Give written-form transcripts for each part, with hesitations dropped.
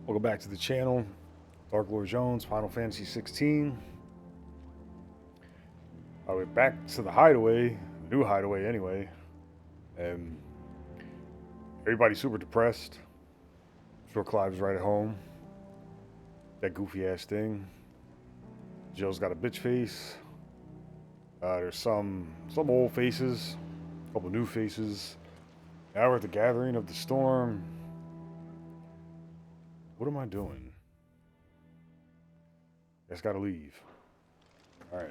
Welcome back to the channel. Dark Lord Jones, Final Fantasy XVI. We're back to the hideaway, new hideaway anyway, and everybody's super depressed. I'm sure Clive's right at home. That goofy ass thing. Jill's got a bitch face. There's some old faces, a couple new faces. Now we're at the gathering of the storm. What am I doing? Guess gotta leave. Alright.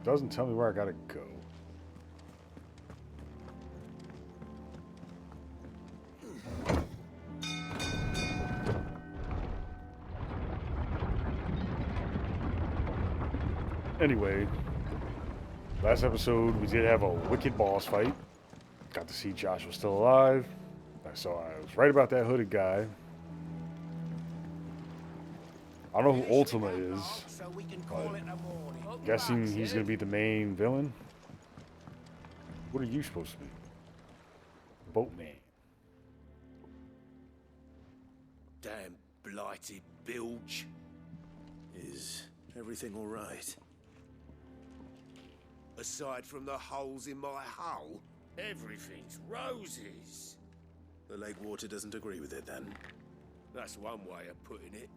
Doesn't tell me where I gotta go. Anyway, last episode we did have a wicked boss fight. Got to see Josh was still alive. So I was right about that hooded guy. I don't know who Ultima is, but guessing he's going to be the main villain. What are you supposed to be? Boatman. Damn blighted bilge. Is everything all right? Aside from the holes in my hull, everything's roses. The lake water doesn't agree with it, then? That's one way of putting it.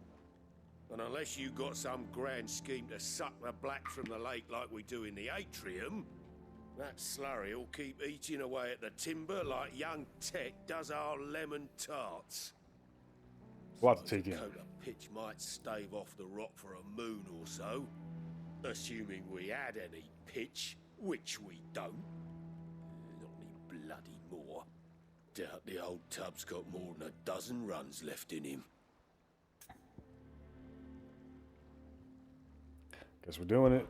And unless you got some grand scheme to suck the black from the lake like we do in the atrium, that slurry will keep eating away at the timber like young Tech does our lemon tarts. We'll have to take A it. coat of pitch might stave off the rock for a moon or so, assuming we had any pitch, which we don't. Not any bloody more. Doubt the old tub's got more than a dozen runs left in him. Guess we're doing it.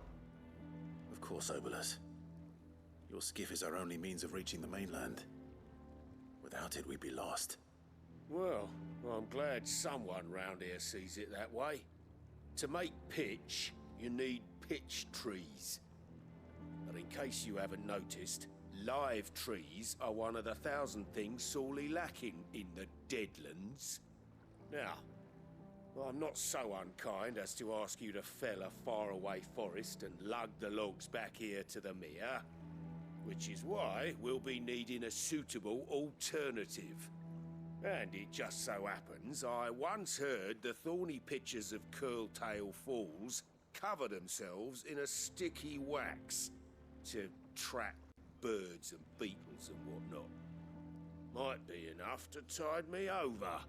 Of course, Obolus. Your skiff is our only means of reaching the mainland. Without it, we'd be lost. Well, I'm glad someone round here sees it that way. To make pitch, you need pitch trees. But in case you haven't noticed, live trees are one of the 1,000 things sorely lacking in the Deadlands. Now, I'm not so unkind as to ask you to fell a faraway forest and lug the logs back here to the mere, which is why we'll be needing a suitable alternative. And it just so happens I once heard the thorny pitchers of Curltail Falls cover themselves in a sticky wax to trap birds and beetles and whatnot. Might be enough to tide me over.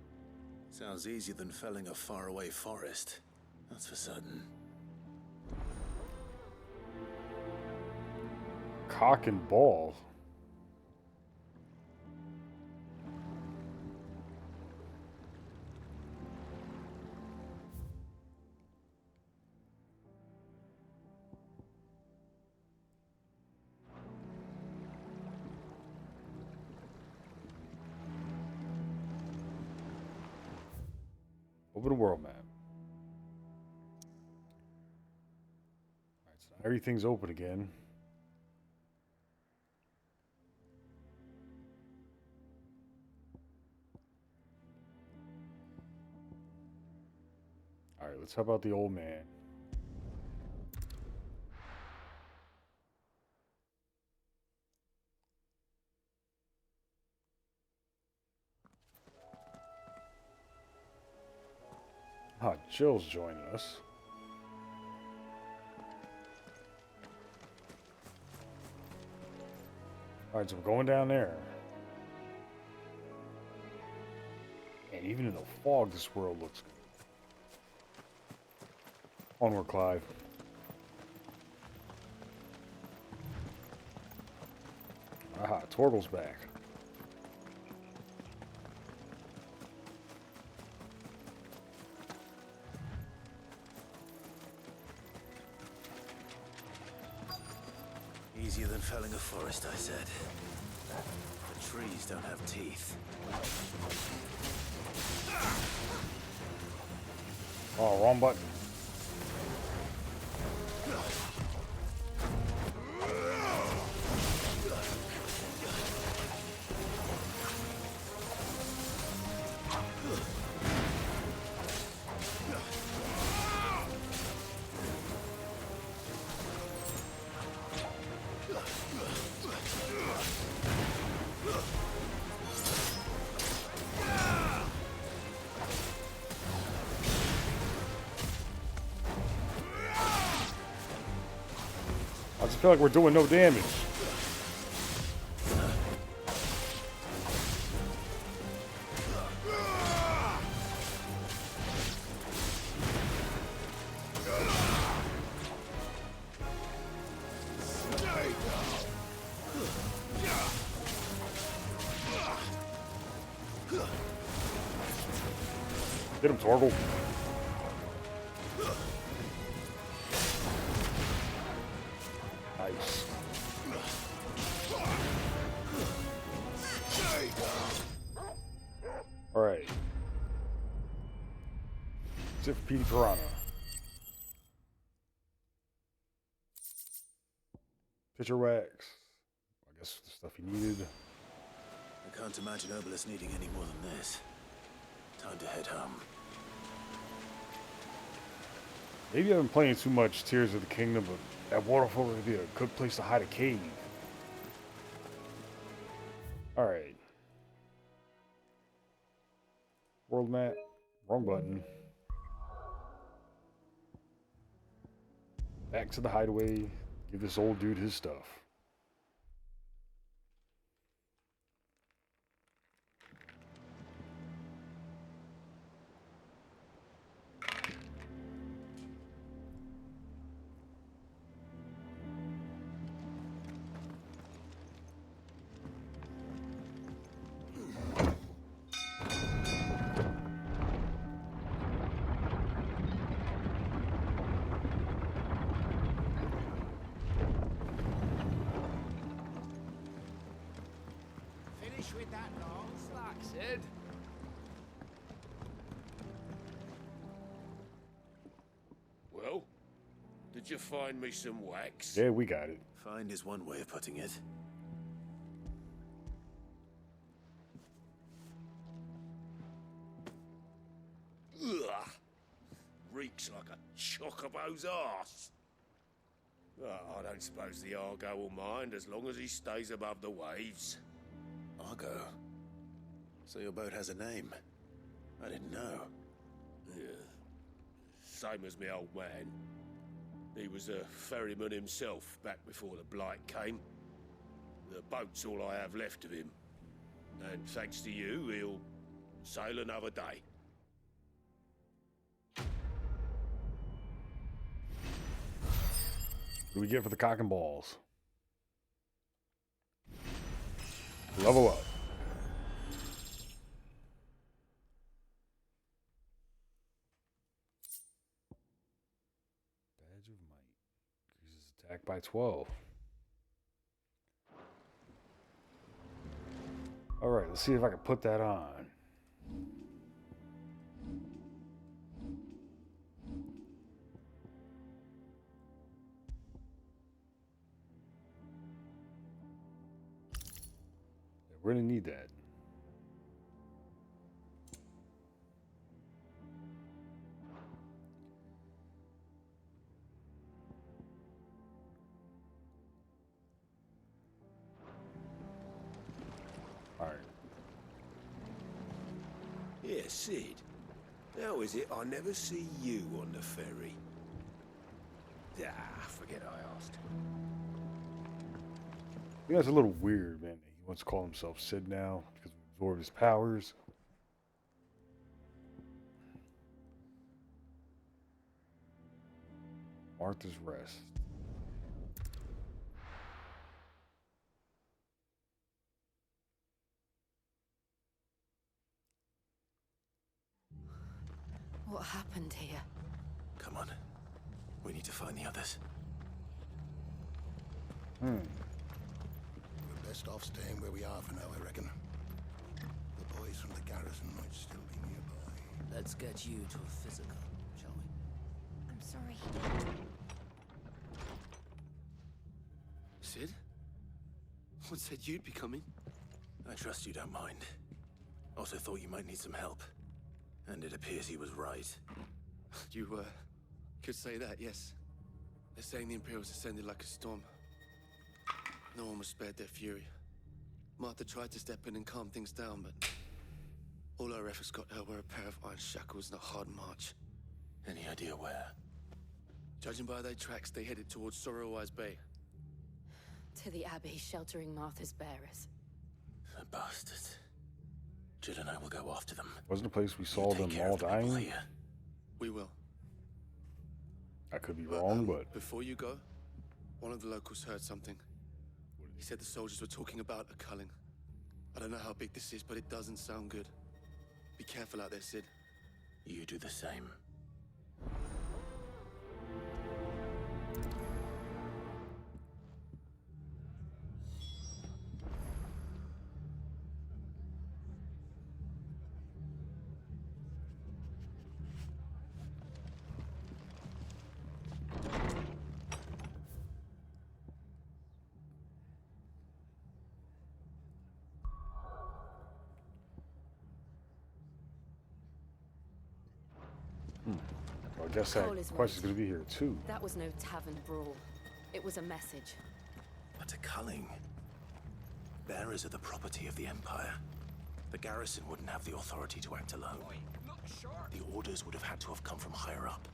Sounds easier than felling a faraway forest. That's for certain. Cock and ball. Open world map. Alright, so everything's open again. Alright, let's help out the old man. Ah, Jill's joining us. Alright, so we're going down there. And even in the fog, this world looks good. Onward, Clive. Aha, Torgle's back. Easier than felling a forest, I said. The trees don't have teeth. Oh, wrong button. just feel like we're doing no damage. Get him, Torgal. Nice. Alright. That's it for Petey Piranha. Pitcher wax. I guess the stuff he needed. I can't imagine Obelus needing any more than this. Time to head home. Maybe I've been playing too much Tears of the Kingdom, but that waterfall would be a good place to hide a cave. Alright. World map. Wrong button. Back to the hideaway. Give this old dude his stuff. With that long slack, Sid. Well, did you find me some wax? Yeah, we got it. Find is one way of putting it. Ugh. Reeks like a chocobo's arse. Oh, I don't suppose the Argo will mind as long as he stays above the waves. Argo. So your boat has a name. I didn't know. Yeah. Same as me old man. He was a ferryman himself back before the Blight came. The boat's all I have left of him. And thanks to you, he'll sail another day. What do we get for the cock and balls? Level up. Badge of Might. Increases attack by 12. Alright, let's see if I can put that on. We're gonna need that. All right. Yeah, Sid. How is it I never see you on the ferry? Ah, forget I asked. You know, it's a little weird, man. He wants to call himself Sid now because we absorbed his powers. Martha's Rest. What happened here? Come on. We need to find the others. We're best off staying where we are for now, I reckon. The boys from the garrison might still be nearby. Let's get you to a physical, shall we? I'm sorry. Sid? What said you'd be coming? I trust you don't mind. Also thought you might need some help. And it appears he was right. You, could say that, yes. They're saying the Imperials ascended like a storm. No one was spared their fury. Martha tried to step in and calm things down, but all our efforts got her were a pair of iron shackles and a hard march. Any idea where? Judging by their tracks, they headed towards Sorrowwise Bay. To the Abbey sheltering Martha's bearers. The bastards. Jill and I will go after them. Wasn't the place we You saw take them care all of the people dying? here. We will. I could be wrong, but Before you go, one of the locals heard something. He said the soldiers were talking about a culling. I don't know how big this is, but it doesn't sound good. Be careful out there, Sid. You do the same. I guess that Cole is question's right. gonna be here too. That was no tavern brawl. It was a message. But a culling. Bearers are the property of the Empire. The garrison wouldn't have the authority to act alone. The orders would have had to have come from higher up.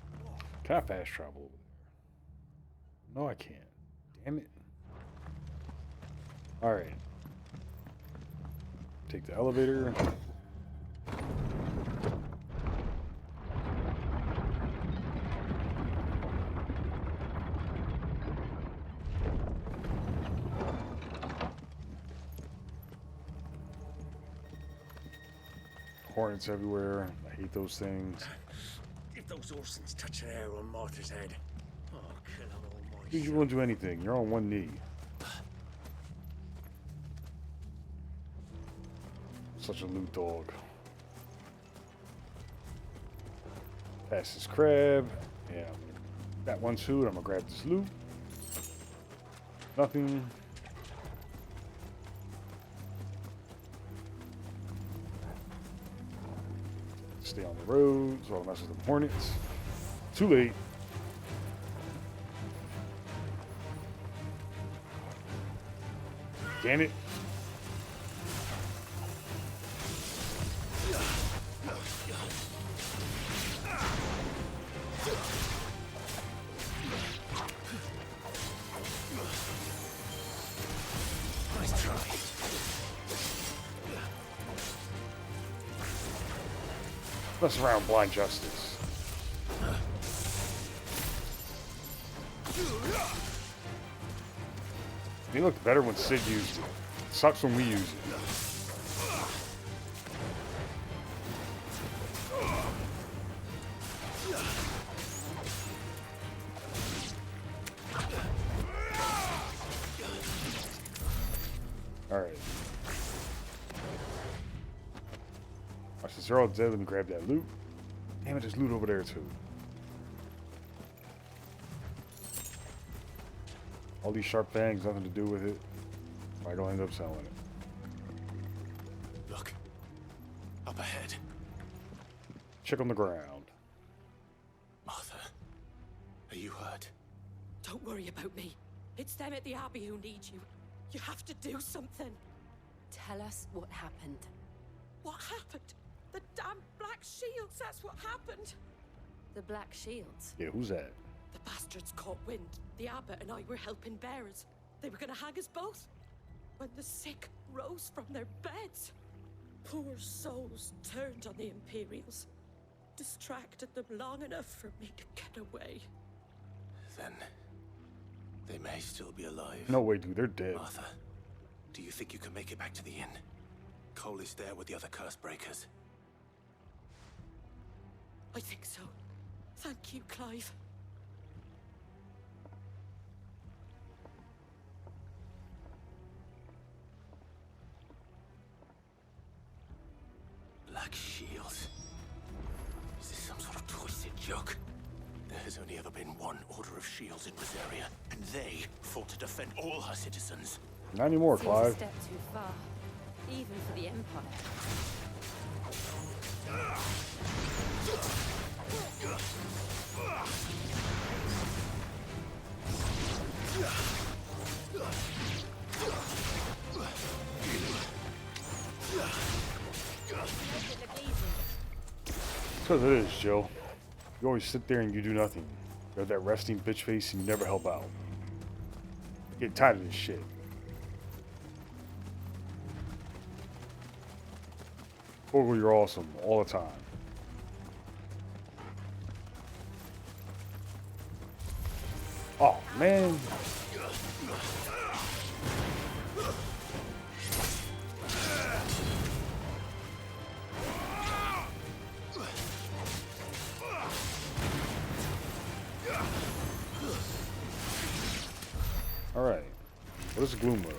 Can I fast travel over there? No, I can't. Damn it. Alright. Take the elevator. Hornets everywhere. I hate those things. If those Orsons touch an arrow on Martha's head, oh, kill them all, my You won't do anything. You're on one knee. Such a loot dog. Pass this crab. Yeah. Got one suit. I'm gonna grab this loot. Nothing. Stay on the road so I don't mess with the hornets. Too late. Damn it. Nice try. Mess around, blind justice. They looked better when Sid used it. Sucks when we use it. Alright. Since they're all dead, let me grab that loot. Damn it, there's loot over there too. All these sharp fangs, nothing to do with it. I don't end up selling it. Look. Up ahead. Check on the ground. Martha. Are you hurt? Don't worry about me. It's them at the Abbey who need you. You have to do something. Tell us what happened. What happened? The damn Black Shields, that's what happened. The Black Shields. Yeah, who's that? The bastards caught wind. The abbot and I were helping bearers. They were gonna hang us both. When the sick rose from their beds, poor souls turned on the Imperials. Distracted them long enough for me to get away. Then they may still be alive. No way, dude, they're dead. Martha, do you think you can make it back to the inn? Cole is there with the other curse breakers. I think so. Thank you, Clive. Black Shields. Is this some sort of twisted joke? There has only ever been one Order of Shields in Rosaria, and they fought to defend all her citizens. Not anymore, Seems a Clive. step too far, even for the Empire. That's what it is, Jill. You always sit there and you do nothing. You have that resting bitch face and you never help out. I get tired of this shit. Torgal, you're awesome all the time. Oh, man. All right. What is Gloom Widow?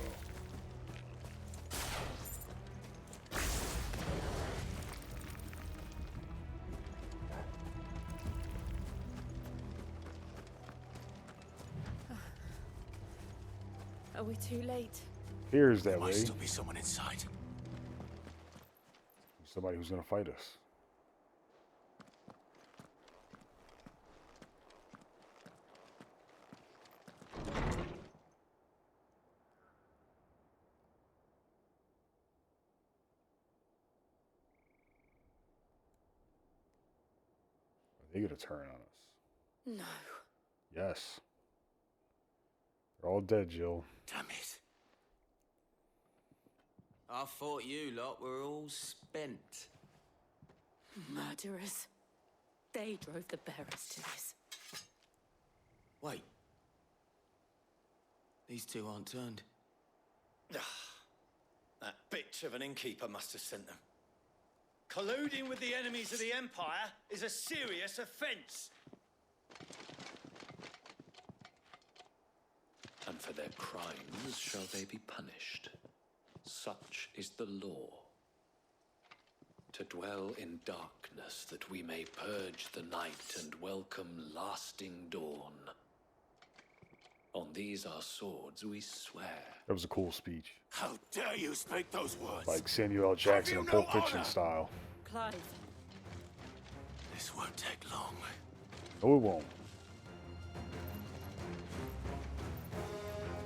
Are we too late? Here's that There way. might still be someone inside. Somebody who's gonna fight us. Are they gonna turn on us? No. Yes. They're all dead, Jill. Damn it. I thought you lot were all spent. Murderers. They drove the bearers to this. Wait. These two aren't turned. That bitch of an innkeeper must have sent them. Colluding with the enemies of the Empire is a serious offense. And for their crimes shall they be punished. Such is the law. To dwell in darkness that we may purge the night and welcome lasting dawn. On these our swords we swear. That was a cool speech. How dare you speak those words? Like Samuel L. Jackson in you Pulp no Fiction honor? style. Clive. This won't take long. No, it won't.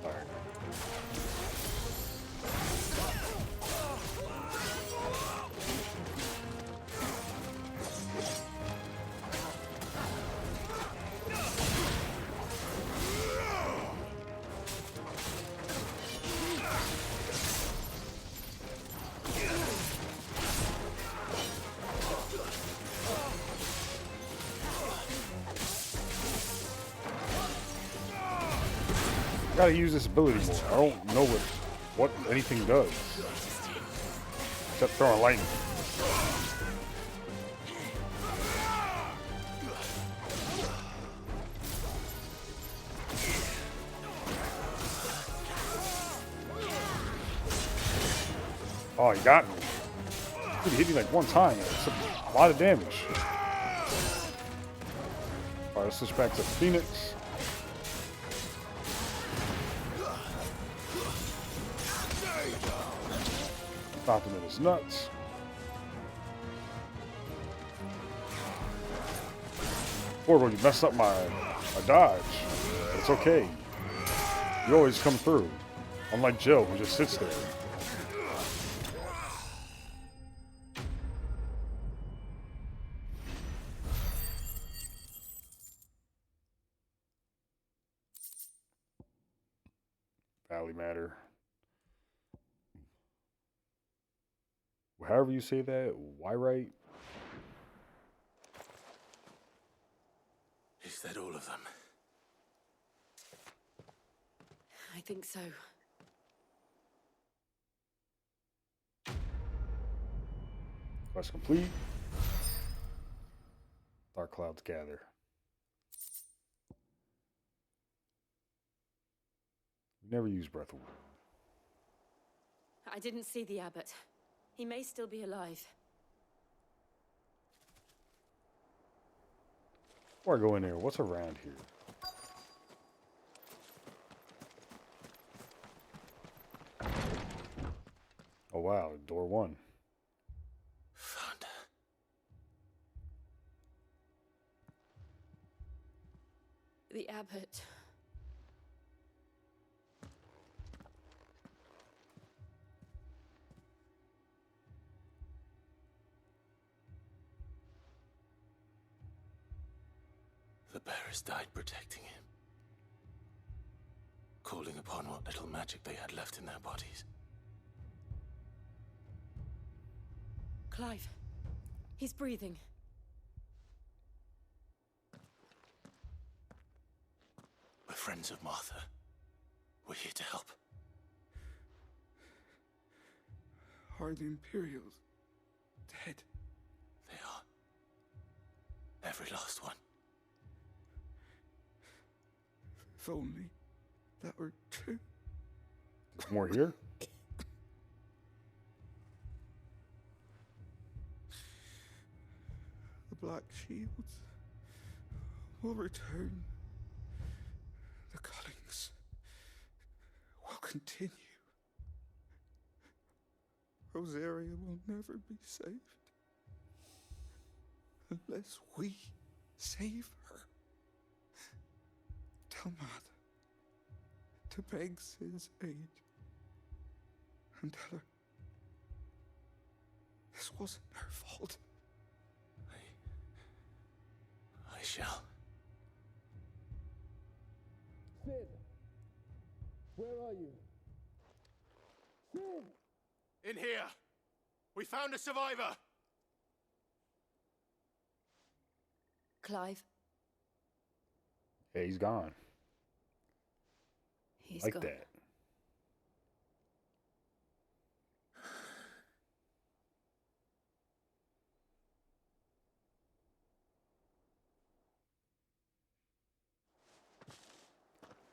Alright. Gotta use this ability more. I don't know what anything does. Except throwing lightning. Oh, he got me. Dude, he hit me like one time. It's a lot of damage. Alright, let's switch back to Phoenix. Knocked him in his nuts. Portal, you messed up my dodge. It's okay. You always come through. Unlike Jill, who just sits there. Valley Matter. However you say that, why right? Is that all of them? I think so. Quest complete. Dark clouds gather. We never use Breath of War. I didn't see the abbot. He may still be alive. Before I go in there, what's around here? Oh wow, door one. Found her. The abbot. The bearers died protecting him. Calling upon what little magic they had left in their bodies. Clive. He's breathing. We're friends of Martha. We're here to help. Are the Imperials dead? They are. Every last one. If only that were true. There's more here? The Black Shields will return. The cullings will continue. Rosaria will never be saved unless we save her. Tell Martha to beg Sid's aid and tell her this wasn't her fault. I shall. Sid! Where are you? Sid! In here! We found a survivor! Clive. Yeah, he's gone. He's like gone. that.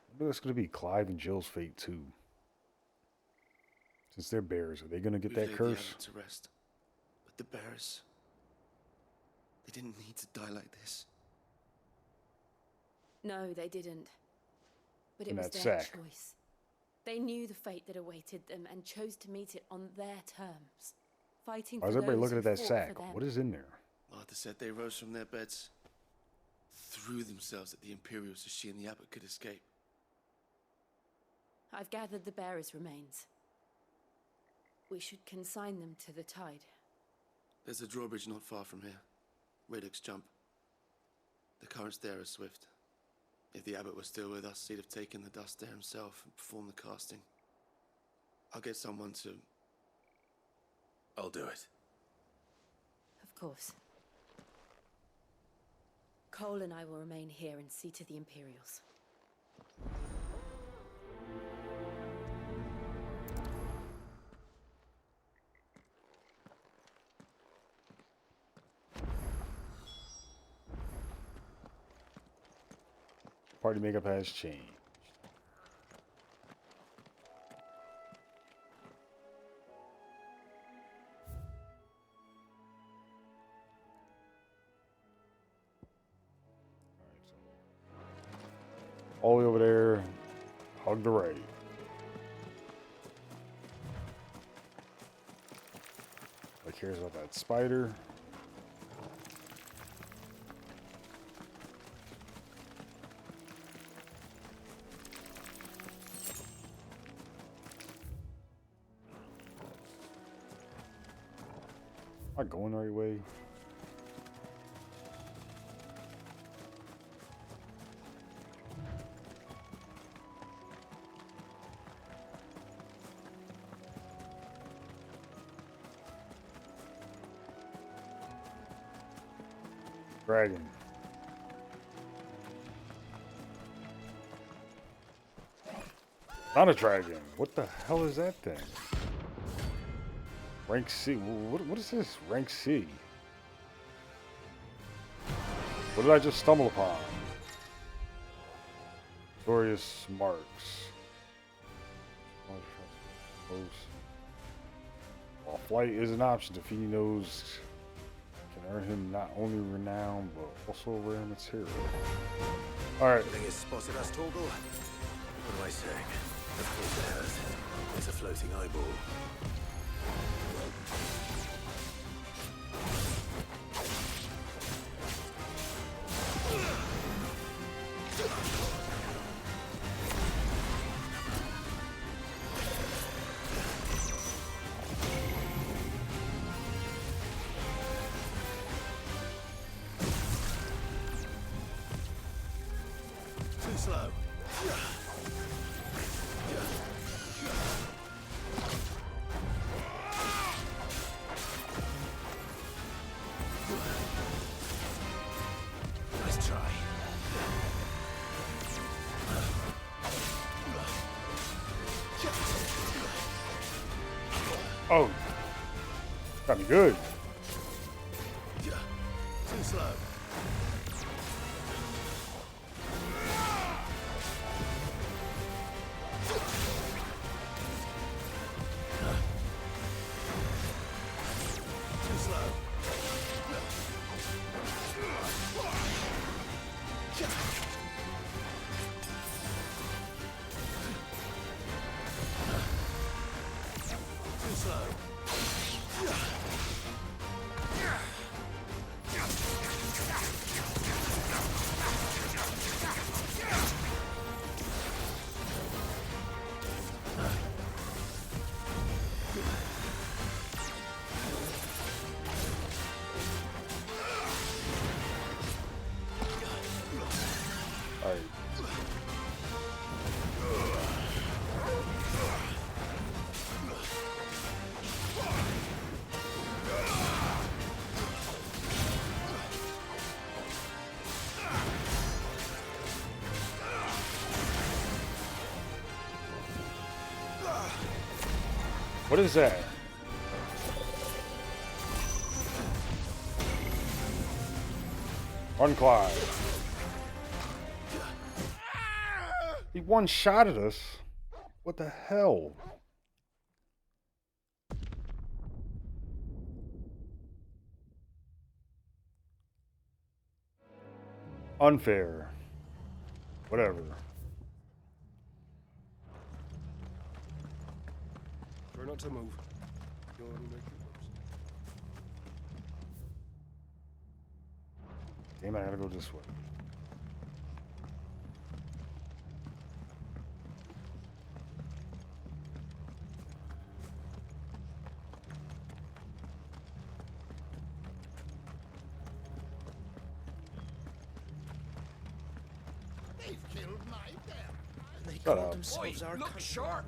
I wonder that's going to be Clive and Jill's fate too. Since they're bears, are they going to get that curse? To rest. But the bears, they didn't need to die like this. No, they didn't. But it In was that their sack. choice. They knew the fate that awaited them and chose to meet it on their terms. Fighting Why is for everybody those looking who at that fought sack? for them. What is in there? Martha said they rose from their beds, threw themselves at the Imperials so she and the abbot could escape. I've gathered the bearers' remains. We should consign them to the tide. There's a drawbridge not far from here. Radix jump. The currents there are swift. If the abbot was still with us, he'd have taken the dust there himself and performed the casting. I'll get someone to... I'll do it. Of course. Cole and I will remain here and see to the Imperials. Party makeup has changed. All the way over there, hug the right. Like, cares about that spider. Am I going the right way? Dragon. Not a dragon. What the hell is that thing? Rank C. What is this? Rank C. What did I just stumble upon? Glorious marks. While flight is an option, defeating those can earn him not only renown, but also rare material. Alright. Thing has spotted us, Torgal. What am I saying? Of course it has. It's a floating eyeball. Too slow. Oh. Got me good. Yeah. Too slow. Too slow. Too slow. All right. What is that? Run, Clive. He one-shotted us. What the hell? Unfair. Whatever. Try not to move. You'll only make it worse. Damn it, I gotta go this way. They've killed my bear. And they Shut called up. themselves our Look country. sharp!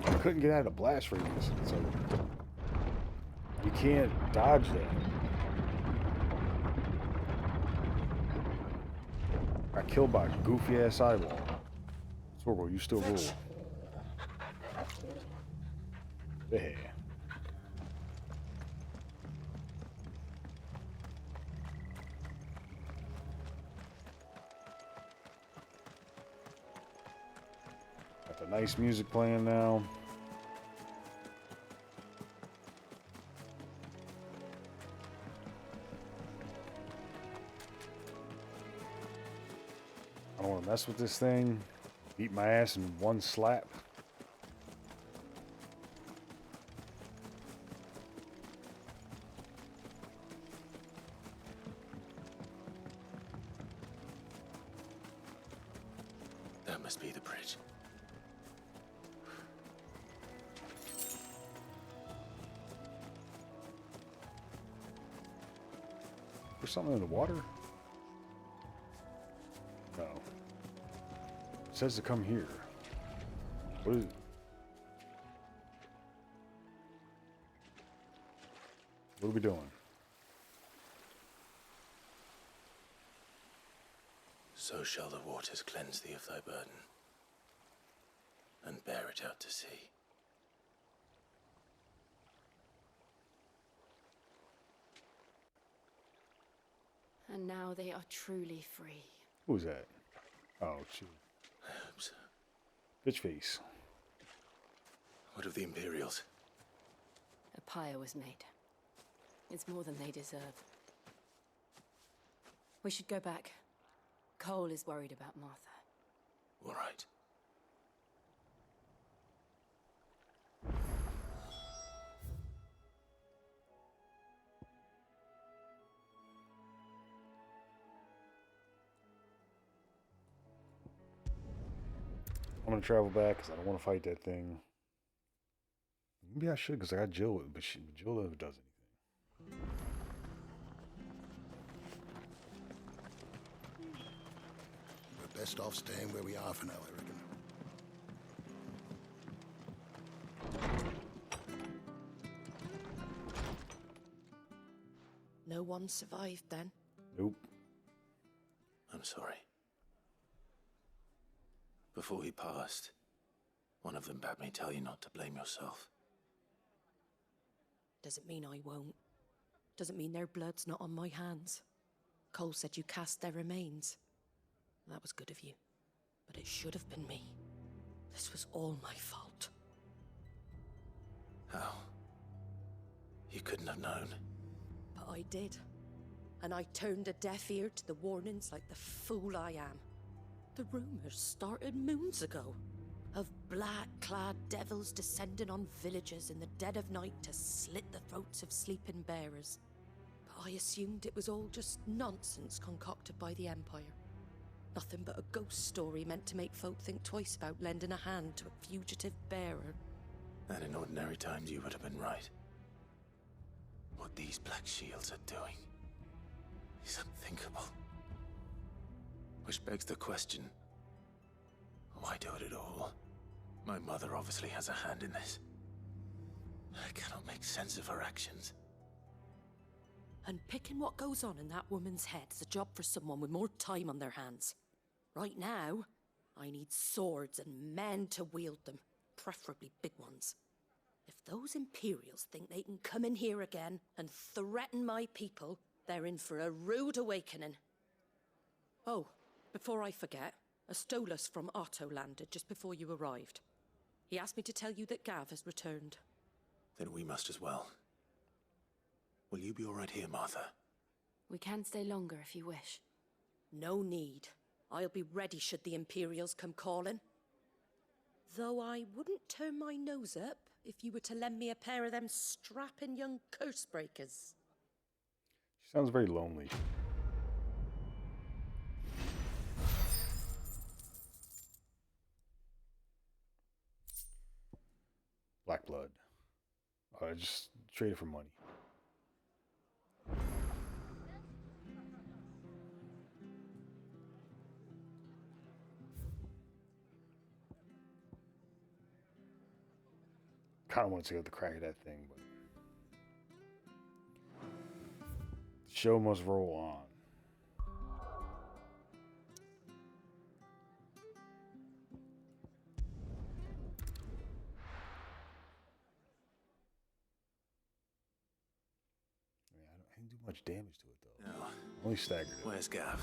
I couldn't get out of the blast radius. So you can't dodge that. Got killed by a goofy ass eyeball. Sorbo, you still rule. Yeah. Got the nice music playing now. I don't want to mess with this thing. Beat my ass in one slap. That must be the bridge. There's something in the water? No. It says to come here. What is it? What are we doing? So shall the waters cleanse thee of thy burden, and bear it out to sea. And now they are truly free. Who's that? Oh, shoot. I hope so. Bitch face. What of the Imperials? A pyre was made. It's more than they deserve. We should go back. Cole is worried about Martha. All right. I'm gonna travel back because I don't want to fight that thing. Maybe I should because I got Jill, but Jill never does anything. We're best off staying where we are for now, I reckon. No one survived then? Nope. I'm sorry. Before he passed, one of them bade me tell you not to blame yourself. Doesn't mean I won't. Doesn't mean their blood's not on my hands. Cole said you cast their remains. That was good of you. But it should have been me. This was all my fault. How? You couldn't have known. But I did. And I turned a deaf ear to the warnings like the fool I am. The rumors started moons ago. Of black-clad devils descending on villages in the dead of night to slit the throats of sleeping bearers. But I assumed it was all just nonsense concocted by the Empire. Nothing but a ghost story meant to make folk think twice about lending a hand to a fugitive bearer. And in ordinary times you would have been right. What these Black Shields are doing is unthinkable. Which begs the question, why do it at all? My mother obviously has a hand in this. I cannot make sense of her actions. And picking what goes on in that woman's head is a job for someone with more time on their hands. Right now, I need swords and men to wield them, preferably big ones. If those Imperials think they can come in here again and threaten my people, they're in for a rude awakening. Oh, before I forget, a Stolas from Otto landed just before you arrived. He asked me to tell you that Gav has returned. Then we must as well. Will you be all right here, Martha? We can stay longer if you wish. No need. I'll be ready should the Imperials come calling. Though I wouldn't turn my nose up if you were to lend me a pair of them strapping young curse breakers. She sounds very lonely. Black blood. I just traded for money. Kind of want to take out the crack of that thing, but the show must roll on. I didn't do much damage to it though. No. Only staggered it. Where's Gav?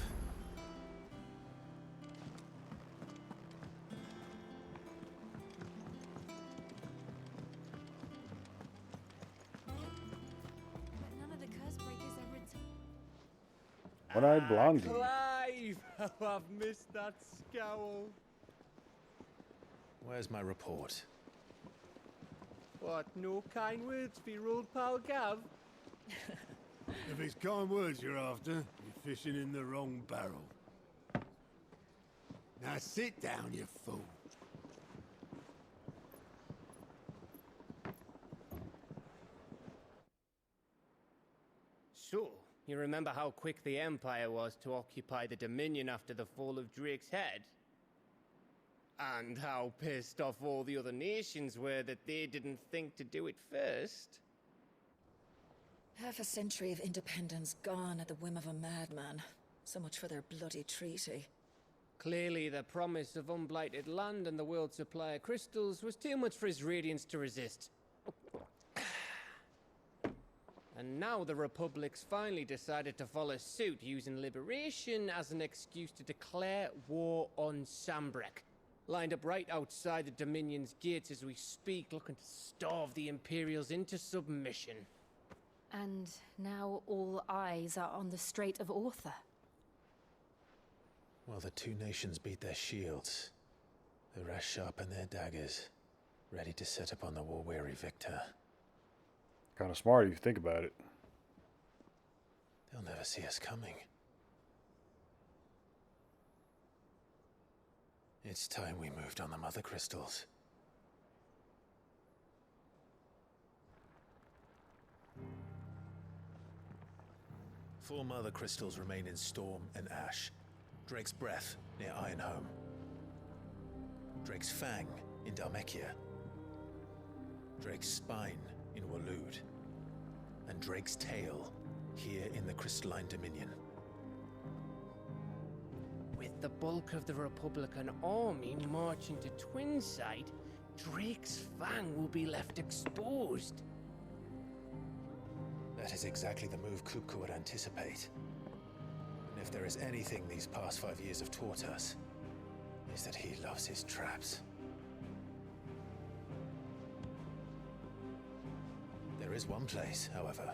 None of the curse breakers are returned. One-eyed blondie. Clive! Oh, I've missed that scowl. Where's my report? What, no kind words for your old pal Gav? If it's kind words you're after, you're fishing in the wrong barrel. Now sit down, you fool. So, you remember how quick the Empire was to occupy the Dominion after the fall of Drake's head? And how pissed off all the other nations were that they didn't think to do it first? Half a century of independence gone at the whim of a madman. So much for their bloody treaty. Clearly, the promise of unblighted land and the world's supply of crystals was too much for his radiance to resist. And now the Republic's finally decided to follow suit, using liberation as an excuse to declare war on Sambrek. Lined up right outside the Dominion's gates as we speak, looking to starve the Imperials into submission. And now all eyes are on the Strait of Author. Well, the two nations beat their shields. The rest sharpen their daggers, ready to set upon the war-weary victor. Kind of smart if you think about it. They'll never see us coming. It's time we moved on the Mother Crystals. Four Mother Crystals remain in Storm and Ash. Drake's Breath near Ironhome. Drake's Fang in Dhalmekia. Drake's Spine in Waloed. And Drake's Tail here in the Crystalline Dominion. We're With the bulk of the Republican army marching to Twinside, Drake's Fang will be left exposed. That is exactly the move Kupka would anticipate. And if there is anything these past 5 years have taught us, is that he loves his traps. There is one place, however,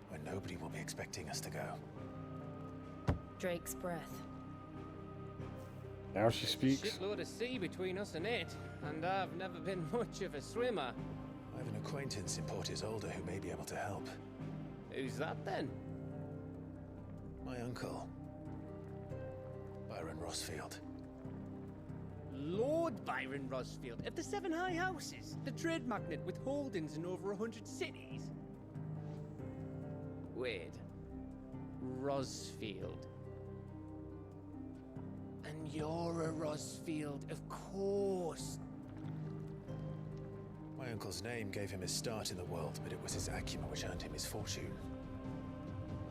where nobody will be expecting us to go. Drake's breath. Now she speaks. Shitload of sea between us and it, and I've never been much of a swimmer. I have an acquaintance in Port Isolde who may be able to help. Who's that then? My uncle, Byron Rosfield. Lord Byron Rosfield of the Seven High Houses, the trade magnate with holdings in over 100 cities. Wait, Rosfield. And you're a Rosfield, of course. My uncle's name gave him his start in the world, but it was his acumen which earned him his fortune,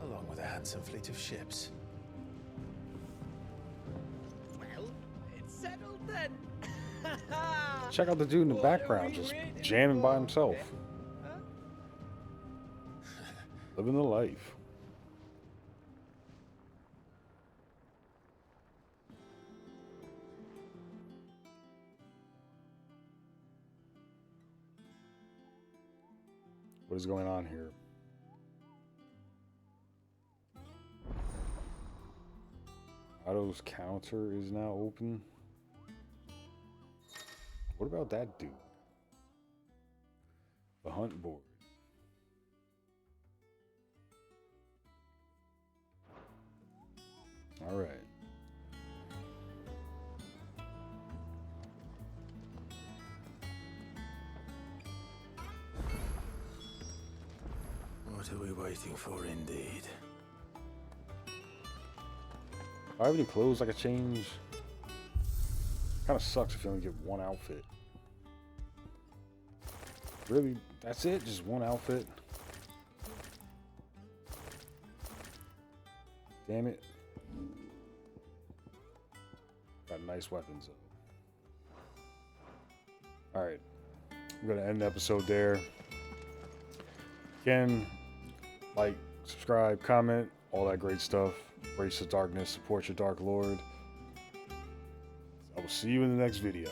along with a handsome fleet of ships. Well, it's settled then. Check out the dude in the background, just jamming by himself. Huh? Living the life. What is going on here? Otto's counter is now open. What about that dude? The hunt board. All right. What are we waiting for, indeed? Do I have any clothes I could change? Kind of sucks if you only get one outfit. Really? That's it? Just one outfit? Damn it. Got nice weapons though. Alright. I'm going to end the episode there. Again, like, subscribe, comment, all that great stuff. Embrace the darkness, support your Dark Lord. I will see you in the next video.